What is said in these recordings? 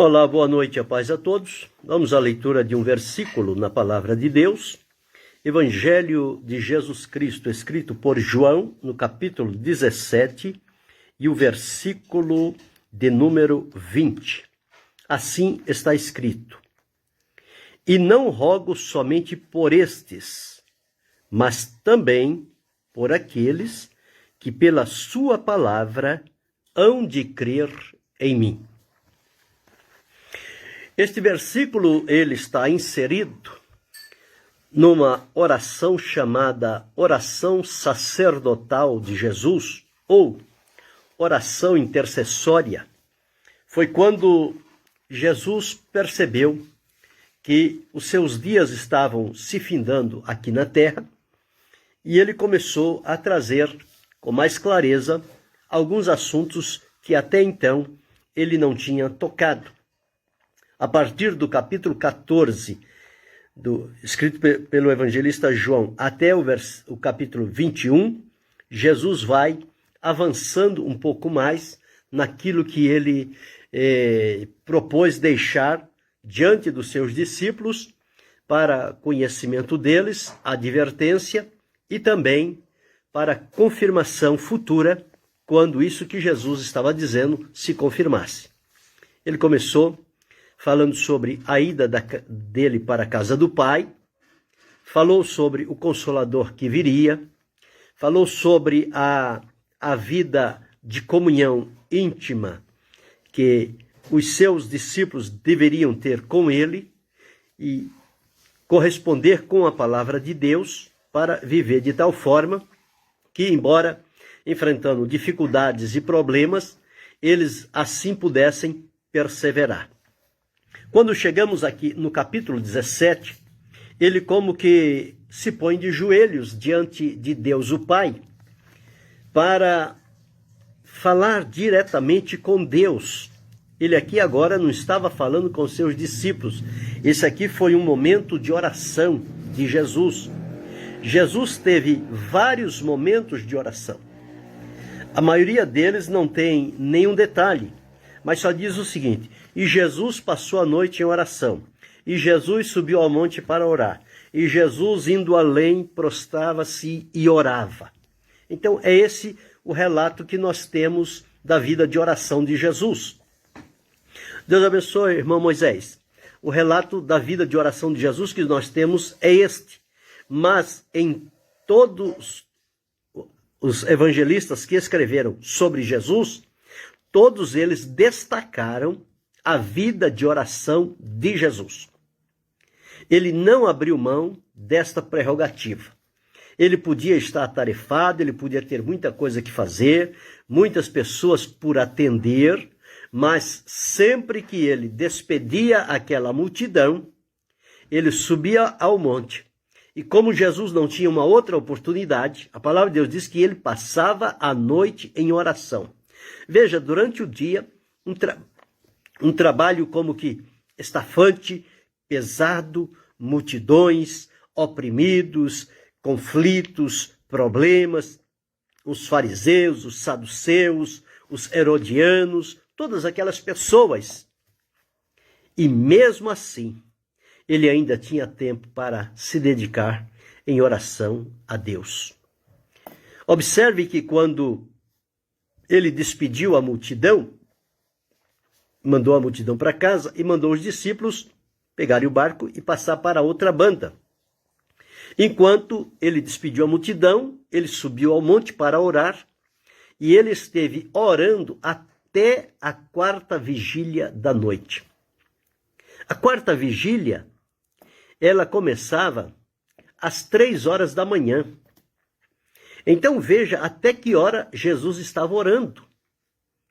Olá, boa noite, a paz a todos. Vamos à leitura de um versículo na Palavra de Deus. Evangelho de Jesus Cristo, escrito por João, no capítulo 17, e o versículo de número 20. Assim está escrito: E não rogo somente por estes, mas também por aqueles que pela sua palavra hão de crer em mim. Este versículo ele está inserido numa oração chamada oração sacerdotal de Jesus, ou oração intercessória. Foi quando Jesus percebeu que os seus dias estavam se findando aqui na terra, e ele começou a trazer com mais clareza alguns assuntos que até então ele não tinha tocado. A partir do capítulo 14, escrito pelo evangelista João, até o capítulo 21, Jesus vai avançando um pouco mais naquilo que ele propôs deixar diante dos seus discípulos para conhecimento deles, advertência e também para confirmação futura, quando isso que Jesus estava dizendo se confirmasse. Ele começou falando sobre a ida dele para a casa do Pai, falou sobre o Consolador que viria, falou sobre a vida de comunhão íntima que os seus discípulos deveriam ter com ele e corresponder com a palavra de Deus para viver de tal forma que, embora enfrentando dificuldades e problemas, eles assim pudessem perseverar. Quando chegamos aqui no capítulo 17, ele como que se põe de joelhos diante de Deus o Pai para falar diretamente com Deus. Ele aqui agora não estava falando com seus discípulos. Esse aqui foi um momento de oração de Jesus. Jesus teve vários momentos de oração. A maioria deles não tem nenhum detalhe, mas só diz o seguinte: e Jesus passou a noite em oração, e Jesus subiu ao monte para orar, e Jesus, indo além, prostrava-se e orava. Então é esse o relato que nós temos da vida de oração de Jesus. Deus abençoe, irmão Moisés. O relato da vida de oração de Jesus que nós temos é este, mas em todos os evangelistas que escreveram sobre Jesus, todos eles destacaram a vida de oração de Jesus. Ele não abriu mão desta prerrogativa. Ele podia estar atarefado, ele podia ter muita coisa que fazer, muitas pessoas por atender, mas sempre que ele despedia aquela multidão, ele subia ao monte. E como Jesus não tinha uma outra oportunidade, a palavra de Deus diz que ele passava a noite em oração. Veja, durante o dia, um trabalho como que estafante, pesado, multidões, oprimidos, conflitos, problemas, os fariseus, os saduceus, os herodianos, todas aquelas pessoas. E mesmo assim, ele ainda tinha tempo para se dedicar em oração a Deus. Observe que quando ele despediu a multidão, mandou a multidão para casa e mandou os discípulos pegarem o barco e passar para outra banda. Enquanto ele despediu a multidão, ele subiu ao monte para orar e ele esteve orando até a quarta vigília da noite. A quarta vigília, ela começava às 3 horas da manhã. Então veja até que hora Jesus estava orando.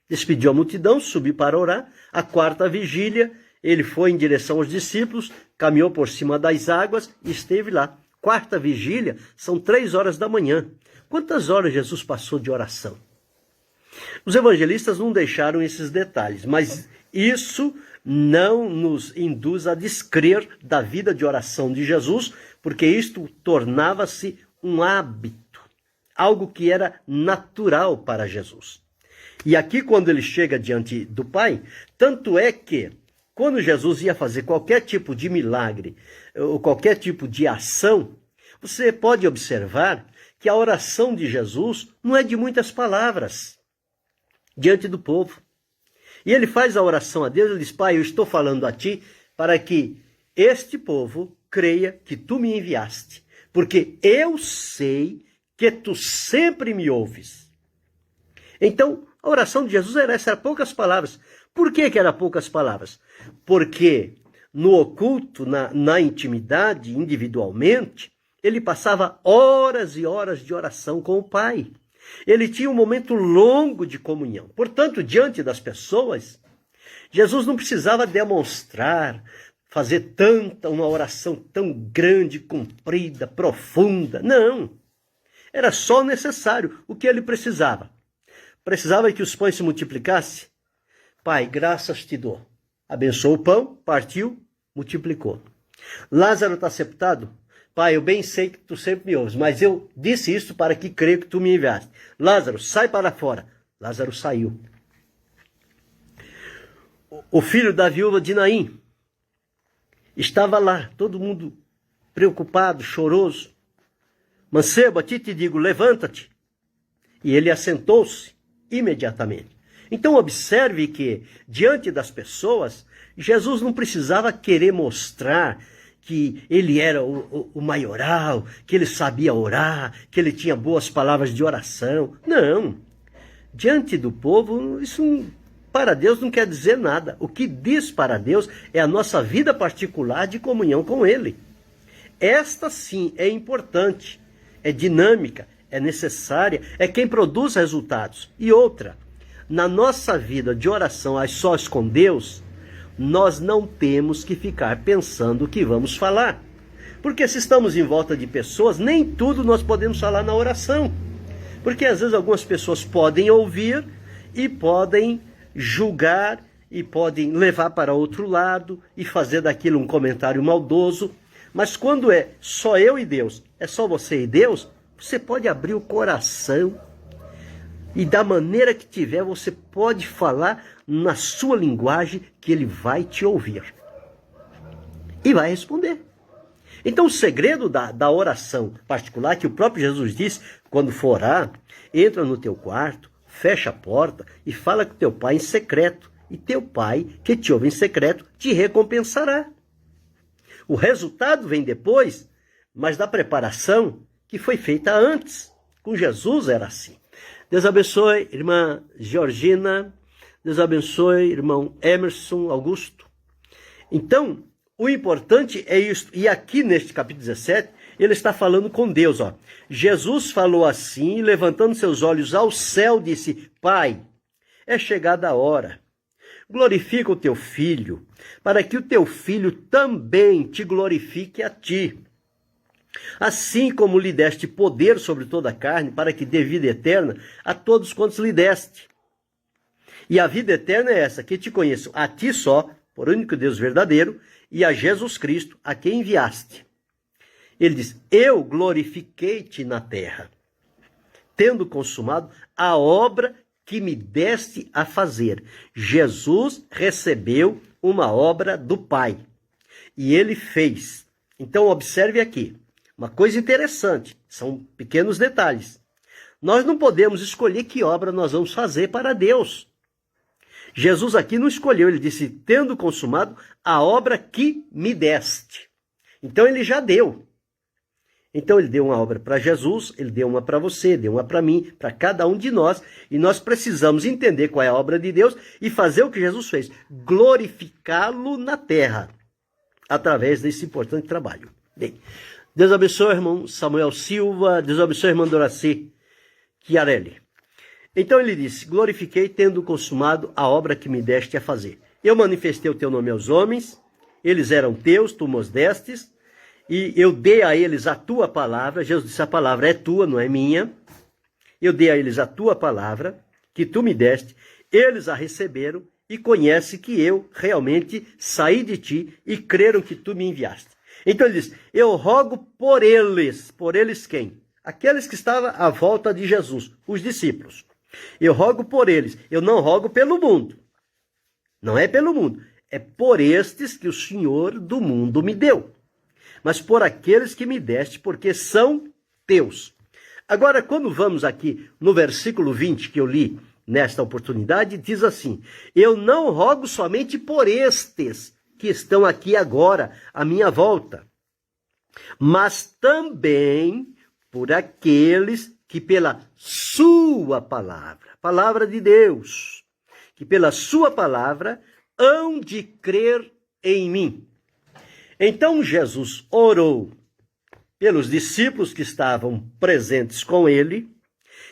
Despediu a multidão, subiu para orar. A quarta vigília, ele foi em direção aos discípulos, caminhou por cima das águas e esteve lá. Quarta vigília, são 3 horas da manhã. Quantas horas Jesus passou de oração? Os evangelistas não deixaram esses detalhes, mas isso não nos induz a descrer da vida de oração de Jesus, porque isto tornava-se um hábito, algo que era natural para Jesus. E aqui, quando ele chega diante do Pai, tanto é que quando Jesus ia fazer qualquer tipo de milagre, ou qualquer tipo de ação, você pode observar que a oração de Jesus não é de muitas palavras diante do povo. E ele faz a oração a Deus, ele diz: Pai, eu estou falando a ti para que este povo creia que tu me enviaste, porque eu sei que tu sempre me ouves. Então, a oração de Jesus era essa, era poucas palavras. Por que era poucas palavras? Porque no oculto, na intimidade, individualmente, ele passava horas e horas de oração com o Pai. Ele tinha um momento longo de comunhão. Portanto, diante das pessoas, Jesus não precisava demonstrar, fazer uma oração tão grande, comprida, profunda. Não. Era só necessário o que ele precisava. Precisava que os pães se multiplicassem. Pai, graças te dou. Abençoou o pão, partiu, multiplicou. Lázaro está sepultado? Pai, eu bem sei que tu sempre me ouves, mas eu disse isso para que creio que tu me enviaste. Lázaro, sai para fora. Lázaro saiu. O filho da viúva de Naim estava lá, todo mundo preocupado, choroso. Mancebo, a ti te digo, levanta-te. E ele assentou-se imediatamente. Então observe que, diante das pessoas, Jesus não precisava querer mostrar que ele era o maioral, que ele sabia orar, que ele tinha boas palavras de oração. Não. Diante do povo, isso para Deus não quer dizer nada. O que diz para Deus é a nossa vida particular de comunhão com Ele. Esta sim é importante, é dinâmica, é necessária, é quem produz resultados. E outra, na nossa vida de oração a sós com Deus, nós não temos que ficar pensando o que vamos falar. Porque se estamos em volta de pessoas, nem tudo nós podemos falar na oração. Porque às vezes algumas pessoas podem ouvir e podem julgar e podem levar para outro lado e fazer daquilo um comentário maldoso. Mas quando é só eu e Deus, é só você e Deus, você pode abrir o coração e da maneira que tiver, você pode falar na sua linguagem que ele vai te ouvir. E vai responder. Então o segredo da oração particular, que o próprio Jesus disse, quando for orar, entra no teu quarto, fecha a porta e fala com teu pai em secreto. E teu pai, que te ouve em secreto, te recompensará. O resultado vem depois, mas da preparação que foi feita antes. Com Jesus era assim. Deus abençoe, irmã Georgina. Deus abençoe, irmão Emerson Augusto. Então, o importante é isso. E aqui neste capítulo 17, ele está falando com Deus. Ó. Jesus falou assim, e levantando seus olhos ao céu, disse: Pai, é chegada a hora. Glorifica o teu filho, para que o teu filho também te glorifique a ti. Assim como lhe deste poder sobre toda a carne, para que dê vida eterna a todos quantos lhe deste. E a vida eterna é essa, que te conheço a ti só, por único Deus verdadeiro, e a Jesus Cristo, a quem enviaste. Ele diz: eu glorifiquei-te na terra, tendo consumado a obra que me deste a fazer. Jesus recebeu uma obra do Pai, e ele fez. Então observe aqui, uma coisa interessante, são pequenos detalhes. Nós não podemos escolher que obra nós vamos fazer para Deus. Jesus aqui não escolheu, ele disse: tendo consumado a obra que me deste. Então ele já deu. Então ele deu uma obra para Jesus, ele deu uma para você, deu uma para mim, para cada um de nós. E nós precisamos entender qual é a obra de Deus e fazer o que Jesus fez. Glorificá-lo na terra, através desse importante trabalho. Bem, Deus abençoe, irmão Samuel Silva. Deus abençoe, irmã Doraci Chiarelli. Então ele disse: glorifiquei tendo consumado a obra que me deste a fazer. Eu manifestei o teu nome aos homens, eles eram teus, tu nos destes, e eu dei a eles a tua palavra. Jesus disse: a palavra é tua, não é minha. Eu dei a eles a tua palavra, que tu me deste, eles a receberam e conhecem que eu realmente saí de ti e creram que tu me enviaste. Então ele diz: eu rogo por eles quem? Aqueles que estavam à volta de Jesus, os discípulos. Eu rogo por eles, eu não rogo pelo mundo. Não é pelo mundo, é por estes que o Senhor do mundo me deu, mas por aqueles que me deste, porque são teus. Agora, quando vamos aqui no versículo 20 que eu li nesta oportunidade, diz assim: eu não rogo somente por estes que estão aqui agora à minha volta, mas também por aqueles que pela sua palavra, palavra de Deus, que pela sua palavra hão de crer em mim. Então Jesus orou pelos discípulos que estavam presentes com ele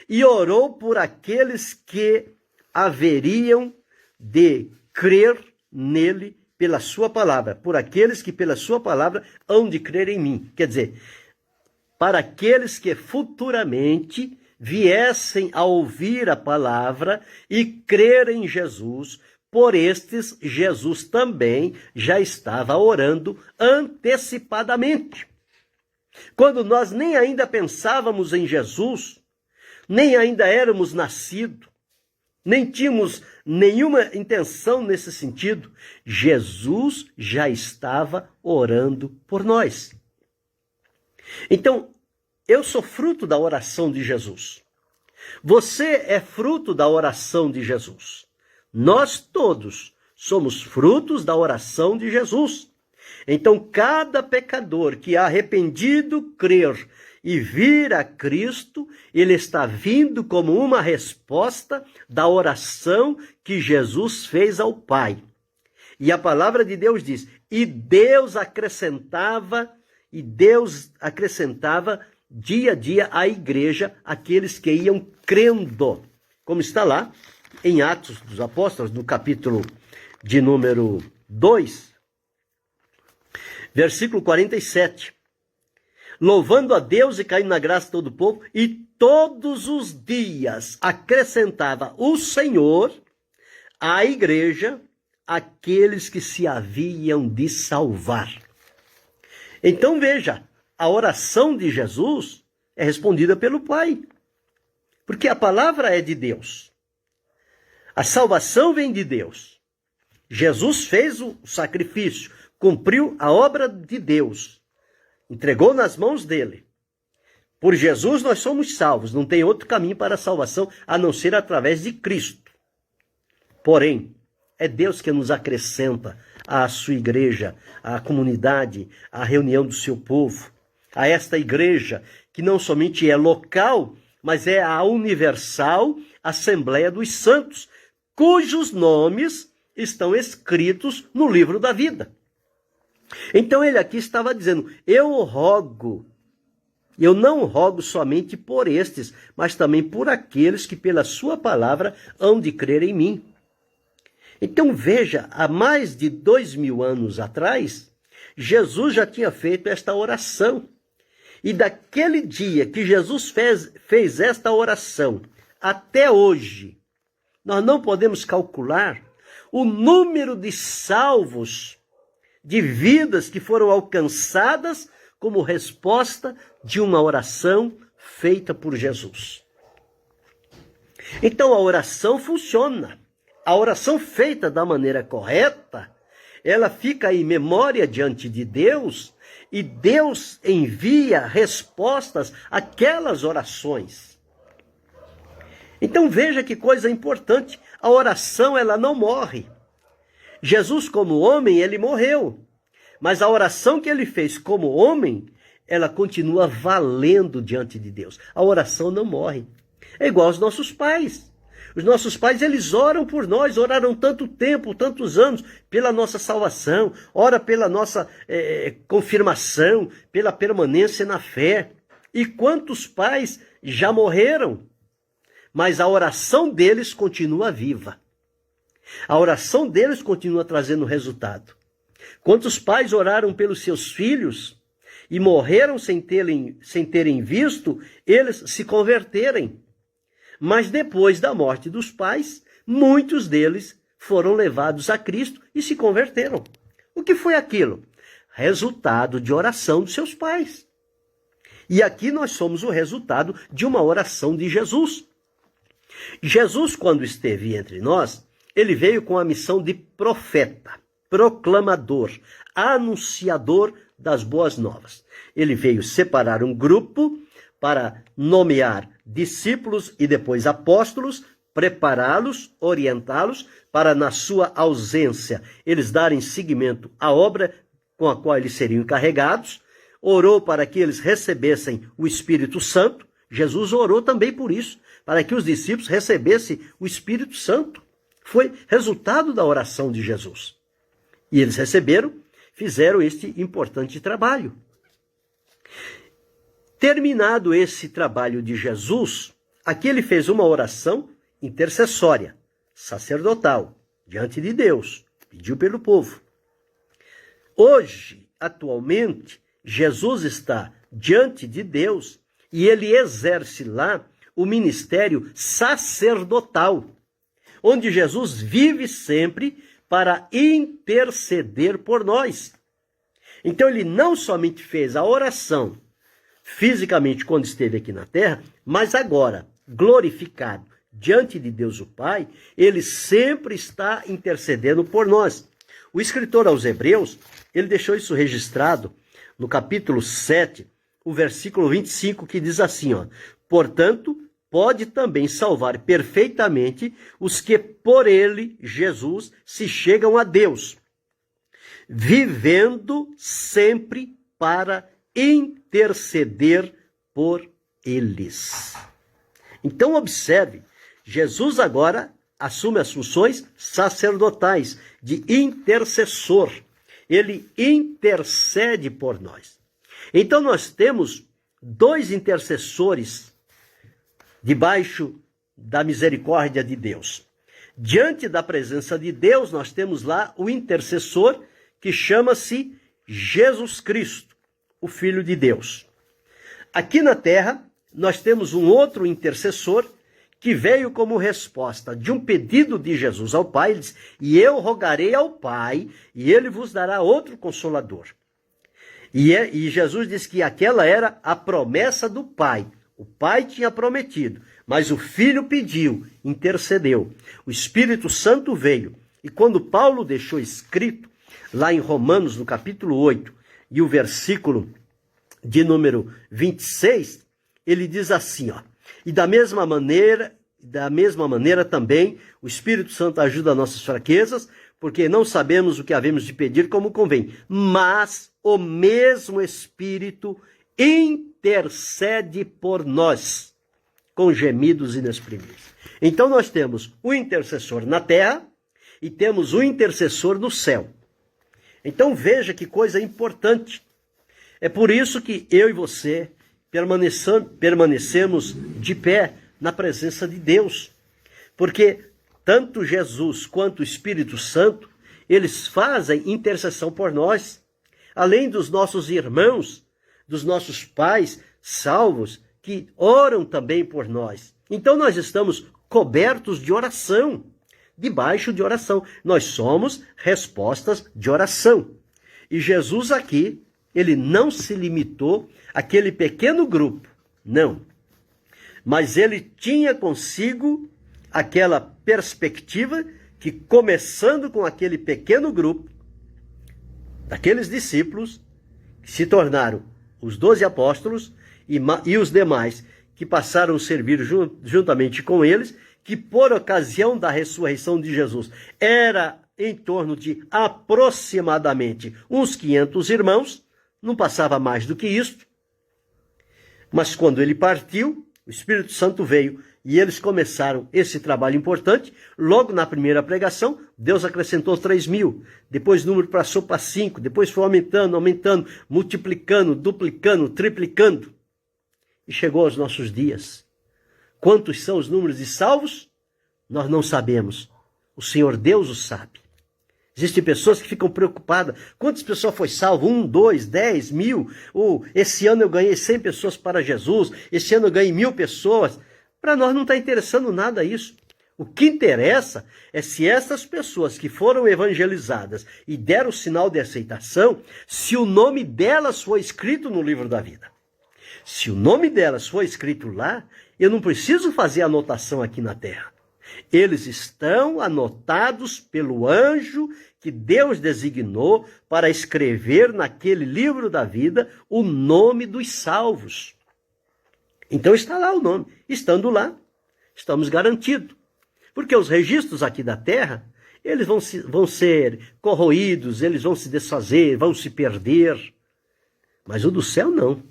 e orou por aqueles que haveriam de crer nele pela sua palavra, por aqueles que pela sua palavra hão de crer em mim. Quer dizer, para aqueles que futuramente viessem a ouvir a palavra e crer em Jesus, por estes Jesus também já estava orando antecipadamente. Quando nós nem ainda pensávamos em Jesus, nem ainda éramos nascidos, nem tínhamos nenhuma intenção nesse sentido, Jesus já estava orando por nós. Então, eu sou fruto da oração de Jesus. Você é fruto da oração de Jesus. Nós todos somos frutos da oração de Jesus. Então, cada pecador que arrependido crer e vir a Cristo, ele está vindo como uma resposta da oração que Jesus fez ao Pai. E a palavra de Deus diz: e Deus acrescentava dia a dia à igreja aqueles que iam crendo. Como está lá em Atos dos Apóstolos, no capítulo de número 2, versículo 47. Louvando a Deus e caindo na graça de todo o povo, e todos os dias acrescentava o Senhor à igreja aqueles que se haviam de salvar. Então veja, a oração de Jesus é respondida pelo Pai, porque a palavra é de Deus. A salvação vem de Deus. Jesus fez o sacrifício, cumpriu a obra de Deus, entregou nas mãos dele. Por Jesus nós somos salvos, não tem outro caminho para a salvação a não ser através de Cristo. Porém, é Deus que nos acrescenta à sua igreja, à comunidade, à reunião do seu povo, a esta igreja que não somente é local, mas é a universal Assembleia dos Santos, cujos nomes estão escritos no livro da vida. Então ele aqui estava dizendo: eu não rogo somente por estes, mas também por aqueles que pela sua palavra hão de crer em mim. Então veja, há mais de 2000 anos atrás, Jesus já tinha feito esta oração. E daquele dia que Jesus fez esta oração até hoje, nós não podemos calcular o número de salvos, de vidas que foram alcançadas como resposta de uma oração feita por Jesus. Então a oração funciona. A oração feita da maneira correta, ela fica em memória diante de Deus e Deus envia respostas àquelas orações. Então veja que coisa importante, a oração ela não morre. Jesus como homem, ele morreu, mas a oração que ele fez como homem, ela continua valendo diante de Deus. A oração não morre. É igual aos nossos pais. Os nossos pais, eles oram por nós, oraram tanto tempo, tantos anos, pela nossa salvação, ora pela nossa confirmação, pela permanência na fé. E quantos pais já morreram? Mas a oração deles continua viva. A oração deles continua trazendo resultado. Quantos pais oraram pelos seus filhos e morreram sem terem visto eles se converterem? Mas depois da morte dos pais, muitos deles foram levados a Cristo e se converteram. O que foi aquilo? Resultado de oração dos seus pais. E aqui nós somos o resultado de uma oração de Jesus. Jesus, quando esteve entre nós, ele veio com a missão de profeta. proclamador, anunciador das boas novas. Ele veio separar um grupo para nomear discípulos e depois apóstolos, prepará-los, orientá-los, para na sua ausência eles darem seguimento à obra com a qual eles seriam encarregados. Orou para que eles recebessem o Espírito Santo. Jesus orou também por isso, para que os discípulos recebessem o Espírito Santo. Foi resultado da oração de Jesus. E eles receberam, fizeram este importante trabalho. Terminado esse trabalho de Jesus, aqui ele fez uma oração intercessória, sacerdotal, diante de Deus, pediu pelo povo. Hoje, atualmente, Jesus está diante de Deus e ele exerce lá o ministério sacerdotal, onde Jesus vive sempre para interceder por nós. Então ele não somente fez a oração fisicamente quando esteve aqui na terra, mas agora, glorificado diante de Deus o Pai, ele sempre está intercedendo por nós. O escritor aos Hebreus, ele deixou isso registrado no capítulo 7, o versículo 25, que diz assim, ó: portanto, pode também salvar perfeitamente os que por ele, Jesus, se chegam a Deus, vivendo sempre para interceder por eles. Então observe, Jesus agora assume as funções sacerdotais de intercessor. Ele intercede por nós. Então nós temos dois intercessores debaixo da misericórdia de Deus. Diante da presença de Deus, nós temos lá o intercessor que chama-se Jesus Cristo, o Filho de Deus. Aqui na terra, nós temos um outro intercessor que veio como resposta de um pedido de Jesus ao Pai. Ele diz: e eu rogarei ao Pai, e ele vos dará outro consolador. E Jesus diz que aquela era a promessa do Pai. O Pai tinha prometido, mas o Filho pediu, intercedeu. O Espírito Santo veio. E quando Paulo deixou escrito, lá em Romanos, no capítulo 8, e o versículo de número 26, ele diz assim, ó: e da mesma maneira também, o Espírito Santo ajuda nossas fraquezas, porque não sabemos o que havemos de pedir como convém, mas o mesmo Espírito intercede por nós, com gemidos inexprimíveis. Então nós temos o intercessor na terra e temos o intercessor no céu. Então veja que coisa importante. É por isso que eu e você permanecemos de pé na presença de Deus. Porque tanto Jesus quanto o Espírito Santo, eles fazem intercessão por nós. Além dos nossos irmãos, dos nossos pais salvos, que oram também por nós. Então nós estamos cobertos de oração, debaixo de oração. Nós somos respostas de oração. E Jesus aqui, ele não se limitou àquele pequeno grupo, não. Mas ele tinha consigo aquela perspectiva que, começando com aquele pequeno grupo, daqueles discípulos, que se tornaram os 12 apóstolos, e os demais que passaram a servir juntamente com eles, que por ocasião da ressurreição de Jesus era em torno de aproximadamente uns 500 irmãos, não passava mais do que isso. Mas quando ele partiu, o Espírito Santo veio e eles começaram esse trabalho importante. Logo na primeira pregação, Deus acrescentou 3.000. Depois o número passou para 5. Depois foi aumentando, multiplicando, duplicando, triplicando. E chegou aos nossos dias. Quantos são os números de salvos? Nós não sabemos. O Senhor Deus o sabe. Existem pessoas que ficam preocupadas. Quantas pessoas foi salvo? 1, 2, 10, 1.000? Esse ano eu ganhei 100 pessoas para Jesus. Esse ano eu ganhei 1.000 pessoas. Para nós não está interessando nada isso. O que interessa é se essas pessoas que foram evangelizadas e deram o sinal de aceitação, se o nome delas foi escrito no livro da vida. Se o nome delas foi escrito lá, eu não preciso fazer anotação aqui na terra. Eles estão anotados pelo anjo que Deus designou para escrever naquele livro da vida o nome dos salvos. Então está lá o nome. Estando lá, estamos garantidos. Porque os registros aqui da terra, eles vão ser corroídos, eles vão se desfazer, vão se perder. Mas o do céu não.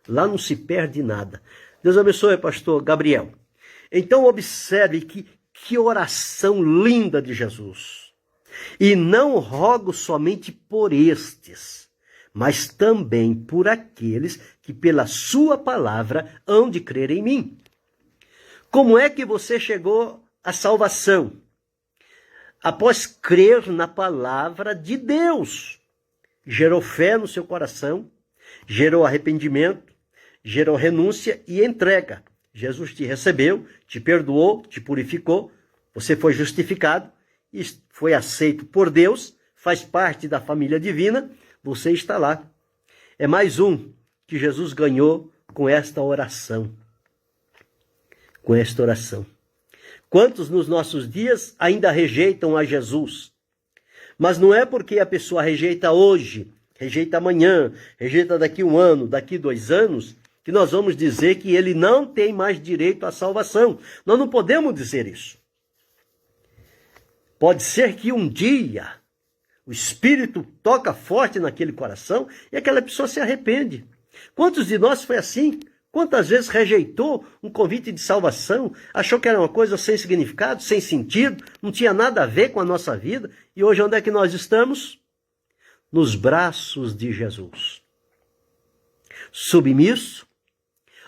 Lá não se perde nada. Deus abençoe, pastor Gabriel. Então observe que oração linda de Jesus. E não rogo somente por estes, mas também por aqueles que pela sua palavra hão de crer em mim. Como é que você chegou à salvação? Após crer na palavra de Deus. Gerou fé no seu coração, gerou arrependimento, gerou renúncia e entrega. Jesus te recebeu, te perdoou, te purificou, você foi justificado, e foi aceito por Deus, faz parte da família divina, você está lá. É mais um que Jesus ganhou com esta oração. Com esta oração. Quantos nos nossos dias ainda rejeitam a Jesus? Mas não é porque a pessoa rejeita hoje, rejeita amanhã, rejeita daqui 1 ano, daqui 2 anos, que nós vamos dizer que ele não tem mais direito à salvação. Nós não podemos dizer isso. Pode ser que um dia o Espírito toca forte naquele coração e aquela pessoa se arrepende. Quantos de nós foi assim? Quantas vezes rejeitou um convite de salvação, achou que era uma coisa sem significado, sem sentido, não tinha nada a ver com a nossa vida, e hoje onde é que nós estamos? Nos braços de Jesus. Submisso,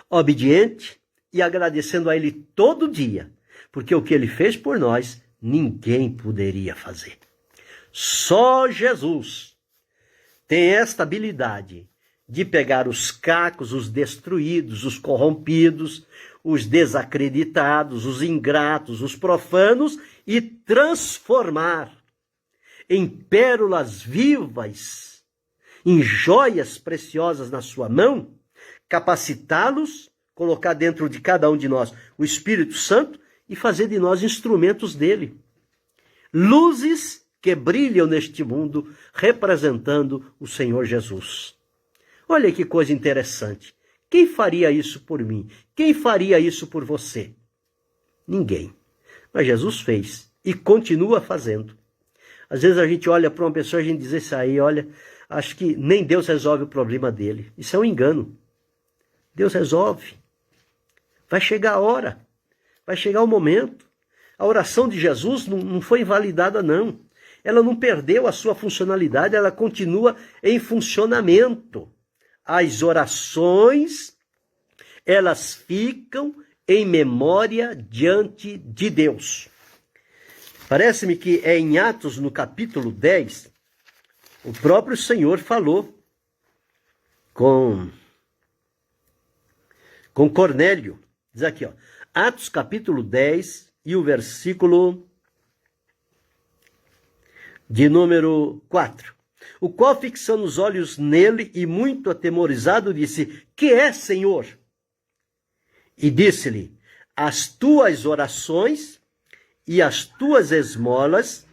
obediente e agradecendo a Ele todo dia, porque o que Ele fez por nós, ninguém poderia fazer. Só Jesus tem esta habilidade de pegar os cacos, os destruídos, os corrompidos, os desacreditados, os ingratos, os profanos e transformar em pérolas vivas, em joias preciosas na sua mão, capacitá-los, colocar dentro de cada um de nós o Espírito Santo e fazer de nós instrumentos dele. Luzes que brilham neste mundo, representando o Senhor Jesus. Olha que coisa interessante. Quem faria isso por mim? Quem faria isso por você? Ninguém. Mas Jesus fez e continua fazendo. Às vezes a gente olha para uma pessoa e a gente diz isso aí, olha, acho que nem Deus resolve o problema dele. Isso é um engano. Deus resolve. Vai chegar a hora. Vai chegar o momento. A oração de Jesus não foi invalidada, não. Ela não perdeu a sua funcionalidade, ela continua em funcionamento. As orações, elas ficam em memória diante de Deus. Parece-me que é em Atos, no capítulo 10, o próprio Senhor falou com Cornélio. Diz aqui, ó, Atos capítulo 10 e o versículo de número 4. O qual, fixando os olhos nele e muito atemorizado, disse: Que é, Senhor? E disse-lhe: As tuas orações e as tuas esmolas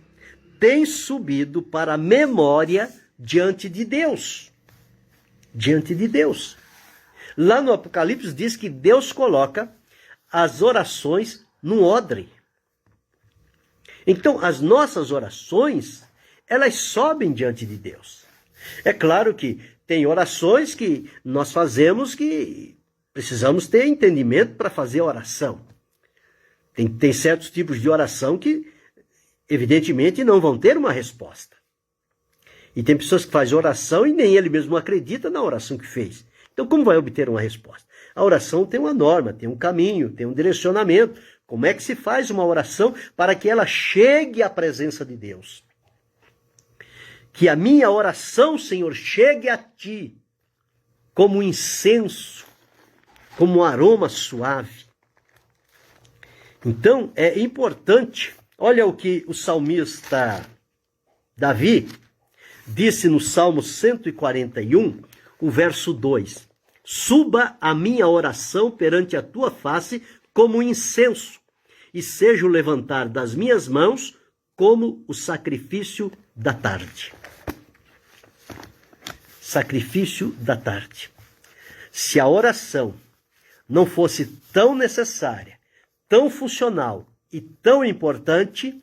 têm subido para a memória diante de Deus. Diante de Deus. Lá no Apocalipse diz que Deus coloca as orações num odre. Então, as nossas orações, elas sobem diante de Deus. É claro que tem orações que nós fazemos que precisamos ter entendimento para fazer a oração. Tem certos tipos de oração que, evidentemente, não vão ter uma resposta. E tem pessoas que fazem oração e nem ele mesmo acredita na oração que fez. Então, como vai obter uma resposta? A oração tem uma norma, tem um caminho, tem um direcionamento. Como é que se faz uma oração para que ela chegue à presença de Deus? Que a minha oração, Senhor, chegue a Ti como um incenso, como um aroma suave. Então, é importante, olha o que o salmista Davi disse no Salmo 141, o verso 2. Suba a minha oração perante a Tua face como um incenso, e seja o levantar das minhas mãos como o sacrifício da tarde. Sacrifício da tarde. Se a oração não fosse tão necessária, tão funcional e tão importante,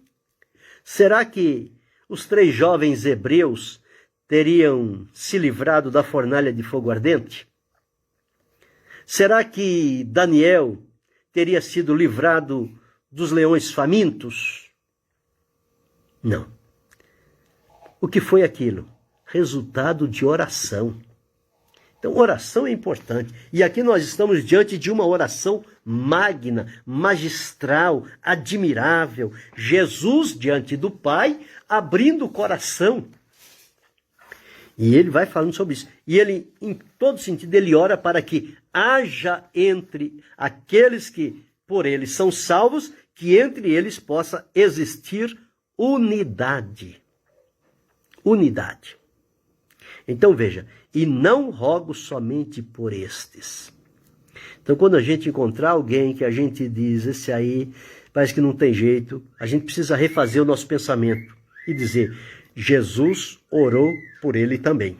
será que os 3 jovens hebreus teriam se livrado da fornalha de fogo ardente? Será que Daniel teria sido livrado dos leões famintos? Não. O que foi aquilo? Resultado de oração. Então, oração é importante. E aqui nós estamos diante de uma oração magna, magistral, admirável. Jesus diante do Pai, abrindo o coração. E ele vai falando sobre isso. E ele, em todo sentido, ele ora para que haja entre aqueles que por ele são salvos, que entre eles possa existir unidade. Unidade. Então veja, e não rogo somente por estes. Então quando a gente encontrar alguém que a gente diz, esse aí parece que não tem jeito, a gente precisa refazer o nosso pensamento e dizer, Jesus orou por ele também.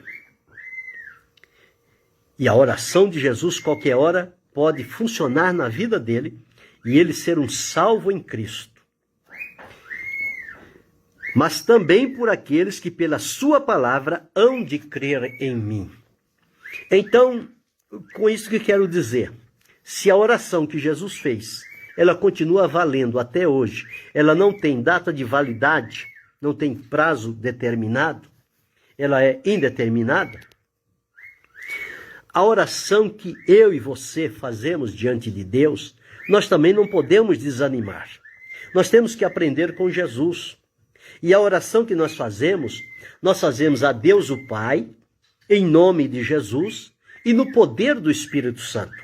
E a oração de Jesus, qualquer hora, pode funcionar na vida dele e ele ser um salvo em Cristo. Mas também por aqueles que pela sua palavra hão de crer em mim. Então, com isso que quero dizer, se a oração que Jesus fez, ela continua valendo até hoje, ela não tem data de validade, não tem prazo determinado, ela é indeterminada, a oração que eu e você fazemos diante de Deus, nós também não podemos desanimar. Nós temos que aprender com Jesus. E a oração que nós fazemos a Deus o Pai, em nome de Jesus e no poder do Espírito Santo.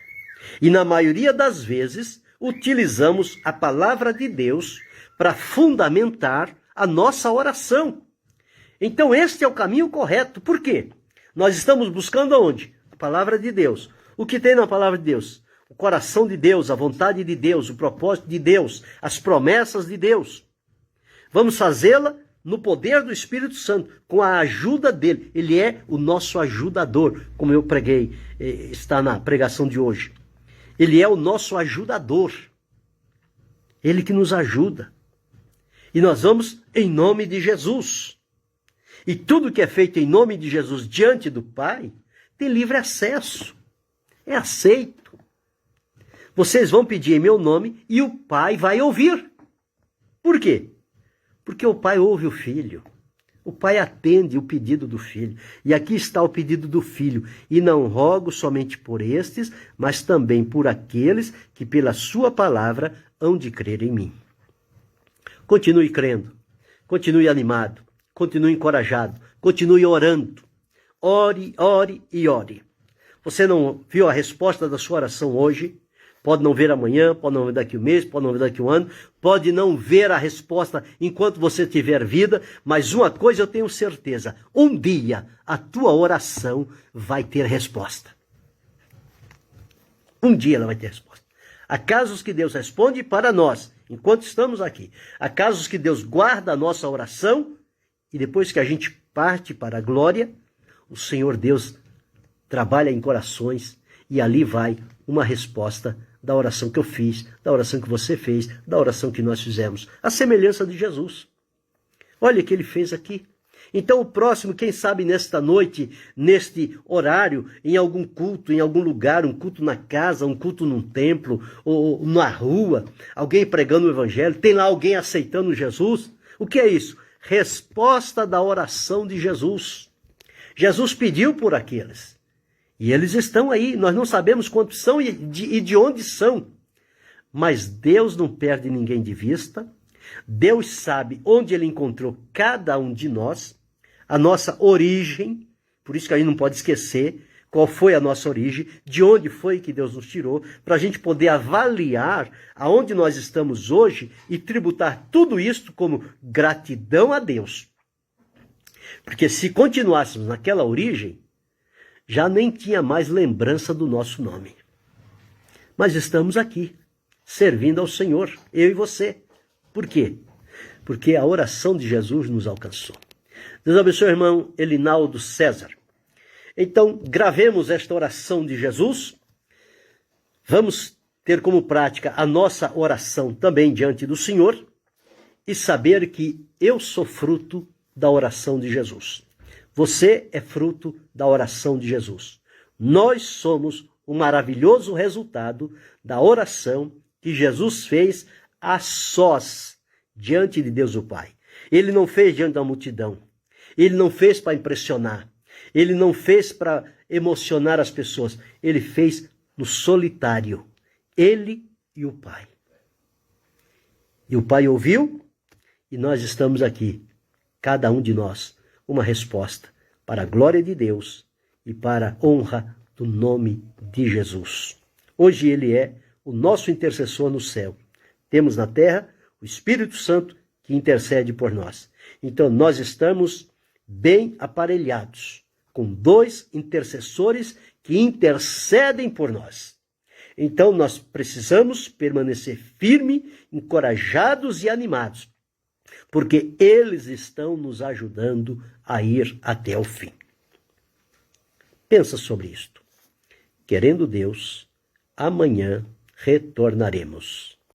E na maioria das vezes, utilizamos a palavra de Deus para fundamentar a nossa oração. Então este é o caminho correto. Por quê? Nós estamos buscando aonde? A palavra de Deus. O que tem na palavra de Deus? O coração de Deus, a vontade de Deus, o propósito de Deus, as promessas de Deus. Vamos fazê-la no poder do Espírito Santo, com a ajuda dele. Ele é o nosso ajudador, como eu preguei, está na pregação de hoje. Ele é o nosso ajudador. Ele que nos ajuda. E nós vamos em nome de Jesus. E tudo que é feito em nome de Jesus diante do Pai, tem livre acesso. É aceito. Vocês vão pedir em meu nome e o Pai vai ouvir. Por quê? Porque o Pai ouve o Filho. O Pai atende o pedido do Filho. E aqui está o pedido do Filho. E não rogo somente por estes, mas também por aqueles que pela sua palavra hão de crer em mim. Continue crendo. Continue animado. Continue encorajado. Continue orando. Ore, ore e ore. Você não viu a resposta da sua oração hoje? Pode não ver amanhã, pode não ver daqui um mês, pode não ver daqui um ano, pode não ver a resposta enquanto você tiver vida, mas uma coisa eu tenho certeza, um dia a tua oração vai ter resposta. Um dia ela vai ter resposta. Há casos que Deus responde para nós, enquanto estamos aqui. Há casos que Deus guarda a nossa oração e depois que a gente parte para a glória, o Senhor Deus trabalha em corações e ali vai uma resposta da oração que eu fiz, da oração que você fez, da oração que nós fizemos. A semelhança de Jesus. Olha o que ele fez aqui. Então o próximo, quem sabe nesta noite, neste horário, em algum culto, em algum lugar, um culto na casa, um culto num templo, ou na rua, alguém pregando o evangelho, tem lá alguém aceitando Jesus. O que é isso? Resposta da oração de Jesus. Jesus pediu por aqueles. E eles estão aí, nós não sabemos quantos são e de onde são. Mas Deus não perde ninguém de vista. Deus sabe onde Ele encontrou cada um de nós, a nossa origem. Por isso que a gente não pode esquecer qual foi a nossa origem, de onde foi que Deus nos tirou, para a gente poder avaliar aonde nós estamos hoje e tributar tudo isso como gratidão a Deus. Porque se continuássemos naquela origem, já nem tinha mais lembrança do nosso nome. Mas estamos aqui. servindo ao Senhor, eu e você. Por quê? Porque a oração de Jesus nos alcançou. Deus abençoe o irmão Elinaldo César. Então, gravemos esta oração de Jesus. Vamos ter como prática a nossa oração também diante do Senhor e saber que eu sou fruto da oração de Jesus. Você é fruto da oração de Jesus. Nós somos o maravilhoso resultado da oração que Jesus fez a sós diante de Deus o Pai. Ele não fez diante da multidão. Ele não fez para impressionar. Ele não fez para emocionar as pessoas. Ele fez no solitário. Ele e o Pai. E o Pai ouviu e nós estamos aqui, cada um de nós, uma resposta para a glória de Deus e para a honra do nome de Jesus. Hoje ele é o nosso intercessor no céu. Temos na terra o Espírito Santo que intercede por nós. Então nós estamos bem aparelhados, com 2 intercessores que intercedem por nós. Então nós precisamos permanecer firmes, encorajados e animados, porque eles estão nos ajudando a ir até o fim. Pensa sobre isto. Querendo Deus, amanhã retornaremos.